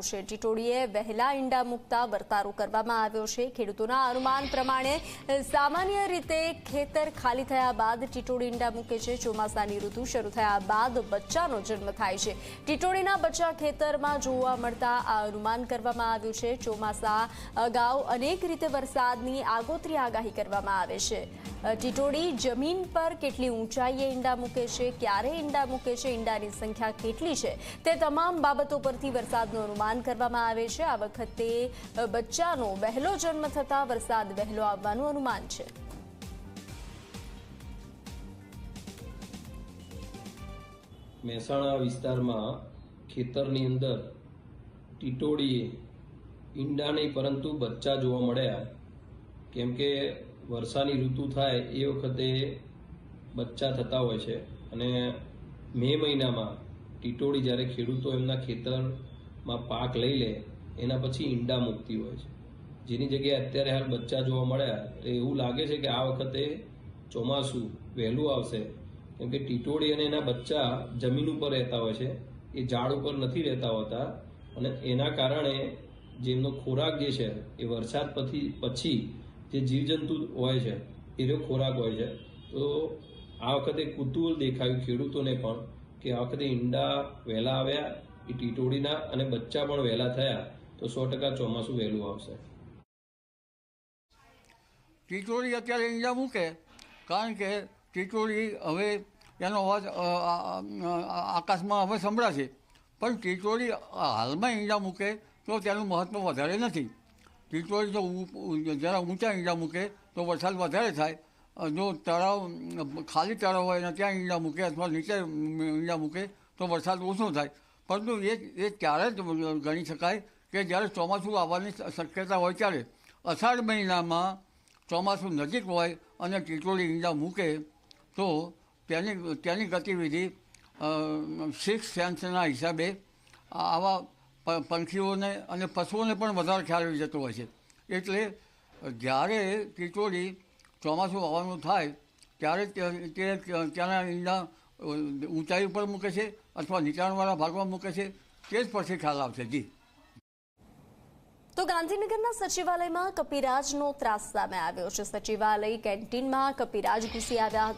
ટીટોડીએ વહેલા ઈંડા મૂકતા વર્તારો કરવામાં આવ્યો છે। ખેડૂતોના અનુમાન પ્રમાણે સામાન્ય રીતે ખેતર ખાલી થયા બાદ ટીટોડી ઈંડા મૂકે છે। ચોમાસાની ઋતુ શરૂ થયા બાદ બચ્ચાનો જન્મ થાય છે। ટીટોડીના બચ્ચા ખેતરમાં જોવા મળતા આ અનુમાન કરવામાં આવ્યું છે। ચોમાસા અગાઉ અનેક રીતે વરસાદની આગોતરી આગાહી કરવામાં આવે છે। ટીટોડી જમીન પર કેટલી ઊંચાઈએ ઈંડા મૂકે છે, ક્યારે ઈંડા મૂકે છે, ઈંડાની સંખ્યા કેટલી છે, તે તમામ બાબતો પરથી વરસાદનું અનુમાન કરવામાં આવે છે। આ વખતે બચ્ચાનો વહેલો જન્મ થતા વરસાદ વહેલો આવવાનું અનુમાન છે। મહેસાણા વિસ્તારમાં ખેતરની અંદર ટીટોડીએ ઈંડા નહીં પરંતુ બચ્ચા જોવા મળ્યા। કેમ કે વર્ષાની ઋતુ થાય એ વખતે બચ્ચા થતા હોય છે અને મે મહિનામાં ટીટોડી જ્યારે ખેડૂતો એમના ખેતરમાં પાક લઈ લે એના પછી ઈંડા મૂકતી હોય છે, જેની જગ્યાએ અત્યારે હાલ બચ્ચા જોવા મળ્યા। તો એવું લાગે છે કે આ વખતે ચોમાસું વહેલું આવશે, કેમ કે ટીટોડી અને એના બચ્ચા જમીન ઉપર રહેતા હોય છે, એ ઝાડ ઉપર નથી રહેતા હોતા અને એના કારણે જેમનો ખોરાક જે છે એ વરસાદ પછી જે જીવજંતુ હોય છે એનો ખોરાક હોય છે। તો આ વખતે કુતૂહલ દેખાયું ખેડૂતોને પણ કે આ વખતે ઈંડા વહેલા આવ્યા, એ ટીટોડીના અને બચ્ચા પણ વહેલા થયા, તો 100% ચોમાસું વહેલું આવશે। ટીટોડી અત્યારે ઈંડા મૂકે કારણ કે ટીટોડી હવે એનો અવાજ આકાશમાં હવે સંભળાશે, પણ ટીટોડી હાલમાં ઈંડા મૂકે તો તેનું મહત્ત્વ વધારે નથી। ટીટોડી જો જરા ઊંચા ઈંડા મૂકે તો વરસાદ વધારે થાય। જો તળાવ ખાલી તળાવ હોય ને ત્યાં ઈંડા મૂકે અથવા નીચે ઈંડા મૂકે તો વરસાદ ઓછો થાય। પરંતુ એ ત્યારે જ ગણી શકાય કે જ્યારે ચોમાસું આવવાની શક્યતા હોય ત્યારે। અષાઢ મહિનામાં ચોમાસું નજીક હોય અને ટીટોડી ઈંડા મૂકે તો તેની ગતિવિધિ સિક્સ સેન્સના હિસાબે આવા પંખીઓને અને પશુઓને પણ વધારે ખ્યાલ આવી જતો હોય છે। એટલે જ્યારે ટીટોડી ચોમાસું આવવાનું થાય ત્યારે ત્યાંના ઈંડા ઊંચાઈ ઉપર મૂકે છે અથવા નીચાણવાળા ભાગમાં મૂકે છે, તે જ પછી ખ્યાલ આવશે। જી તો ગાંધીનગરના સચિવાલયમાં કપિરાજનો ત્રાસ સામે આવ્યો છે। સચિવાલય કેન્ટીનમાં કપિરાજ ઘૂસી આવ્યા હતા।